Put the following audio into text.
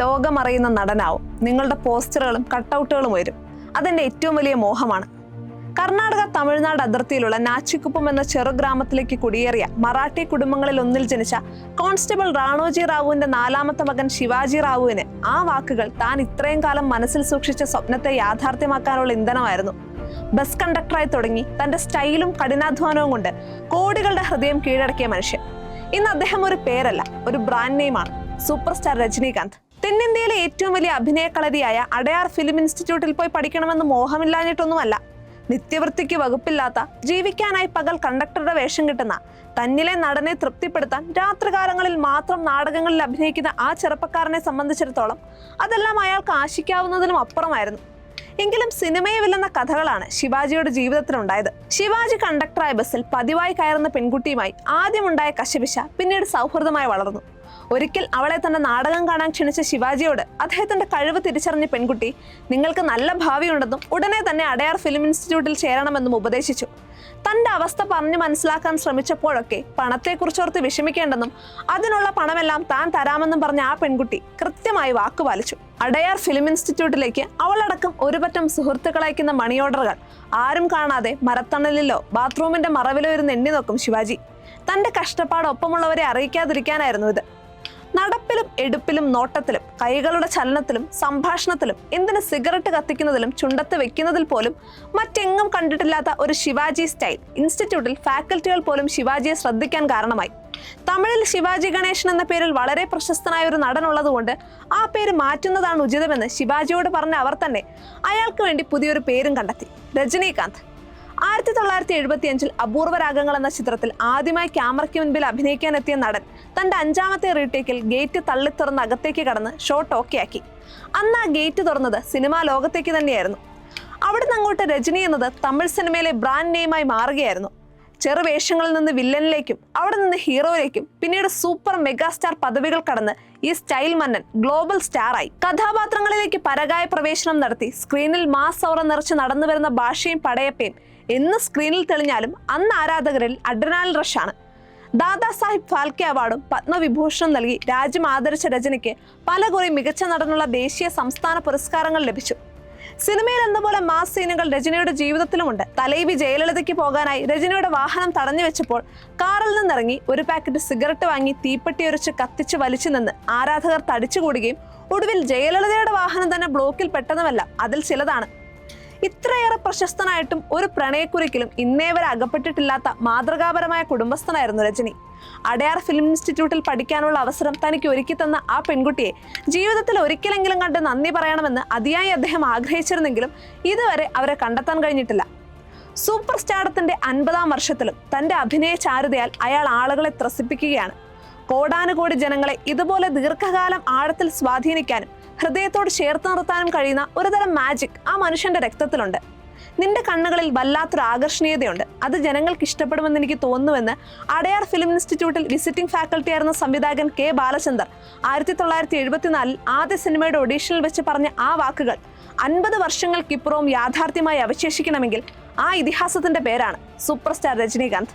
ലോകമറിയുന്ന നടനാവും. നിങ്ങളുടെ പോസ്റ്ററുകളും കട്ടൗട്ടുകളും വരും. അതെന്റെ ഏറ്റവും വലിയ മോഹമാണ്. കർണാടക തമിഴ്നാട് അതിർത്തിയിലുള്ള നാച്ചിക്കുപ്പം എന്ന ചെറുഗ്രാമത്തിലേക്ക് കുടിയേറിയ മറാഠി കുടുംബങ്ങളിൽ ഒന്നിൽ ജനിച്ച കോൺസ്റ്റബിൾ റാണോജി റാവുവിന്റെ 4ാമത്തെ മകൻ ശിവാജി റാവുവിന് ആ വാക്കുകൾ താൻ ഇത്രയും കാലം മനസ്സിൽ സൂക്ഷിച്ച സ്വപ്നത്തെ യാഥാർത്ഥ്യമാക്കാനുള്ള ഇന്ധനമായിരുന്നു. ബസ് കണ്ടക്ടറായി തുടങ്ങി തന്റെ സ്റ്റൈലും കഠിനാധ്വാനവും കൊണ്ട് കോടികളുടെ ഹൃദയം കീഴടക്കിയ മനുഷ്യൻ. ഇന്ന് അദ്ദേഹം ഒരു പേരല്ല, ഒരു ബ്രാൻഡ് നെയിമാണ്. Super star Rajinikanth. തെന്നിന്ത്യയിലെ ഏറ്റവും വലിയ അഭിനയ കളരിയായ അടയാർ ഫിലിം ഇൻസ്റ്റിറ്റ്യൂട്ടിൽ പോയി പഠിക്കണമെന്ന് മോഹമില്ലാഞ്ഞിട്ടൊന്നുമല്ല. നിത്യവൃത്തിക്ക് വകുപ്പില്ലാത്ത, ജീവിക്കാനായി പകൽ കണ്ടക്ടറുടെ വേഷം കിട്ടുന്ന, തന്നിലെ നടനെ തൃപ്തിപ്പെടുത്താൻ രാത്രികാലങ്ങളിൽ മാത്രം നാടകങ്ങളിൽ അഭിനയിക്കുന്ന ആ ചെറുപ്പക്കാരനെ സംബന്ധിച്ചിടത്തോളം അതെല്ലാം അയാൾക്ക് ആശിക്കാവുന്നതിനും അപ്പുറമായിരുന്നു. എങ്കിലും സിനിമയെ വെല്ലുന്ന കഥകളാണ് ശിവാജിയുടെ ജീവിതത്തിലുണ്ടായത്. ശിവാജി കണ്ടക്ടറായ ബസ്സിൽ പതിവായി കയറുന്ന പെൺകുട്ടിയുമായി ആദ്യമുണ്ടായ കശപിശ പിന്നീട് സൗഹൃദമായി വളർന്നു. ഒരിക്കൽ അവളെ തന്റെ നാടകം കാണാൻ ക്ഷണിച്ച ശിവാജിയോട് അദ്ദേഹത്തിന്റെ കഴിവ് തിരിച്ചറിഞ്ഞ പെൺകുട്ടി നിങ്ങൾക്ക് നല്ല ഭാവിയുണ്ടെന്നും ഉടനെ തന്നെ അടയാർ ഫിലിം ഇൻസ്റ്റിറ്റ്യൂട്ടിൽ ചേരണമെന്നും ഉപദേശിച്ചു. തന്റെ അവസ്ഥ പറഞ്ഞു മനസ്സിലാക്കാൻ ശ്രമിച്ചപ്പോഴൊക്കെ പണത്തെക്കുറിച്ചോർത്ത് വിഷമിക്കേണ്ടെന്നും അതിനുള്ള പണമെല്ലാം താൻ തരാമെന്നും പറഞ്ഞ ആ പെൺകുട്ടി കൃത്യമായി വാക്കുപാലിച്ചു. അടയാർ ഫിലിം ഇൻസ്റ്റിറ്റ്യൂട്ടിലേക്ക് അവളടക്കം ഒരുപറ്റം സുഹൃത്തുക്കളയക്കുന്ന മണി ഓർഡറുകൾ ആരും കാണാതെ മരത്തണലിലോ ബാത്റൂമിന്റെ മറവിലോ ഇരുന്ന് എണ്ണി നോക്കും ശിവാജി. തന്റെ കഷ്ടപ്പാട് ഒപ്പമുള്ളവരെ അറിയിക്കാതിരിക്കാനായിരുന്നു ഇത്. നടപ്പിലും എടുപ്പിലും നോട്ടത്തിലും കൈകളുടെ ചലനത്തിലും സംഭാഷണത്തിലും എന്തിന് സിഗരറ്റ് കത്തിക്കുന്നതിലും ചുണ്ടത്ത് വെക്കുന്നതിൽ പോലും മറ്റെങ്ങും കണ്ടിട്ടില്ലാത്ത ഒരു ശിവാജി സ്റ്റൈൽ ഇൻസ്റ്റിറ്റ്യൂട്ടിൽ ഫാക്കൽറ്റികൾ പോലും ശിവാജിയെ ശ്രദ്ധിക്കാൻ കാരണമായി. തമിഴിൽ ശിവാജി ഗണേശൻ എന്ന പേരിൽ വളരെ പ്രശസ്തനായ ഒരു നടൻ ഉള്ളതുകൊണ്ട് ആ പേര് മാറ്റുന്നതാണ് ഉചിതമെന്ന് ശിവാജിയോട് പറഞ്ഞ അവർ തന്നെ അയാൾക്ക് വേണ്ടി പുതിയൊരു പേരും കണ്ടെത്തി, രജനീകാന്ത്. 1975 അപൂർവ രാഗങ്ങൾ എന്ന ചിത്രത്തിൽ ആദ്യമായി ക്യാമറയ്ക്ക് മുൻപിൽ അഭിനയിക്കാനെത്തിയ നടൻ തന്റെ 5ാമത്തെ റീടേക്കിൽ ഗേറ്റ് തള്ളിത്തുറന്ന് അകത്തേക്ക് കടന്ന് ഷോട്ട് ഓക്കെയാക്കി. അന്ന് ആ ഗേറ്റ് തുറന്നത് സിനിമാ ലോകത്തേക്ക് തന്നെയായിരുന്നു. അവിടുന്ന് അങ്ങോട്ട് രജനി എന്നത് തമിഴ് സിനിമയിലെ ബ്രാൻഡ് നെയിമായി മാറുകയായിരുന്നു. ചെറുവേഷങ്ങളിൽ നിന്ന് വില്ലനിലേക്കും അവിടെ നിന്ന് ഹീറോയിലേക്കും പിന്നീട് സൂപ്പർ മെഗാസ്റ്റാർ പദവികൾ കടന്ന് ഈ സ്റ്റൈൽ മന്നൻ ഗ്ലോബൽ സ്റ്റാറായി. കഥാപാത്രങ്ങളിലേക്ക് പരകായ പ്രവേശനം നടത്തി സ്ക്രീനിൽ മാസ് ഔറ നിറച്ച് നടന്നു വരുന്ന ഭാഷയും പടയപ്പയും എന്ന് സ്ക്രീനിൽ തെളിഞ്ഞാലും അന്ന് ആരാധകരിൽ അഡ്രിനാലിൻ റഷാണ്. ദാദാ സാഹിബ് ഫാൽക്കെ അവാർഡും പത്മവിഭൂഷണും നൽകി രാജ്യം ആദരിച്ച രജനിക്ക് പലകുറി മികച്ച നടനുള്ള ദേശീയ സംസ്ഥാന പുരസ്കാരങ്ങൾ ലഭിച്ചു. സിനിമയിൽ എന്നപോലെ മാസ് സീനുകൾ രജനിയുടെ ജീവിതത്തിലുമുണ്ട്. തലൈവി ജയലളിതയ്ക്ക് പോകാനായി രജനിയുടെ വാഹനം തടഞ്ഞു വെച്ചപ്പോൾ കാറിൽ നിന്നിറങ്ങി ഒരു പാക്കറ്റ് സിഗരറ്റ് വാങ്ങി തീപ്പെട്ടിയൊരിച്ച് കത്തിച്ച് വലിച്ചു നിന്ന് ആരാധകർ തടിച്ചുകൂടുകയും ഒടുവിൽ ജയലളിതയുടെ വാഹനം തന്നെ ബ്ലോക്കിൽ പെട്ടതുമല്ല അതിൽ ചിലതാണ്. ഇത്രയേറെ പ്രശസ്തനായിട്ടും ഒരു പ്രണയക്കുരുക്കിലും ഇന്നേ വരെ അകപ്പെട്ടിട്ടില്ലാത്ത മാതൃകാപരമായ കുടുംബസ്ഥനായിരുന്നു രജനി. അടയാർ ഫിലിം ഇൻസ്റ്റിറ്റ്യൂട്ടിൽ പഠിക്കാനുള്ള അവസരം തനിക്ക് ഒരുക്കി തന്ന ആ പെൺകുട്ടിയെ ജീവിതത്തിൽ ഒരിക്കലെങ്കിലും കണ്ട് നന്ദി പറയണമെന്ന് അതിയായി അദ്ദേഹം ആഗ്രഹിച്ചിരുന്നെങ്കിലും ഇതുവരെ അവരെ കണ്ടെത്താൻ കഴിഞ്ഞിട്ടില്ല. സൂപ്പർ സ്റ്റാർഡത്തിന്റെ 50ാം വർഷത്തിലും തന്റെ അഭിനയ ചാരുതയാൽ അയാൾ ആളുകളെ ത്രസിപ്പിക്കുകയാണ്. കോടാനുകോടി ജനങ്ങളെ ഇതുപോലെ ദീർഘകാലം ആഴത്തിൽ സ്വാധീനിക്കാനും ഹൃദയത്തോട് ചേർത്ത് നിർത്താനും കഴിയുന്ന ഒരുതരം മാജിക് ആ മനുഷ്യന്റെ രക്തത്തിലുണ്ട്. നിന്റെ കണ്ണുകളിൽ വല്ലാത്തൊരു ആകർഷണീയതയുണ്ട്, അത് ജനങ്ങൾക്ക് ഇഷ്ടപ്പെടുമെന്ന് എനിക്ക് തോന്നുന്നുവെന്ന് അടയാർ ഫിലിം ഇൻസ്റ്റിറ്റ്യൂട്ടിൽ വിസിറ്റിംഗ് ഫാക്കൽറ്റി ആയിരുന്ന സംവിധായകൻ കെ ബാലചന്ദർ 1974 ആദ്യ സിനിമയുടെ ഓഡീഷനിൽ വെച്ച് പറഞ്ഞ ആ വാക്കുകൾ 50 വർഷങ്ങൾക്കിപ്പുറവും യാഥാർത്ഥ്യമായി അവശേഷിക്കണമെങ്കിൽ ആ ഇതിഹാസത്തിന്റെ പേരാണ് സൂപ്പർ സ്റ്റാർ രജനീകാന്ത്.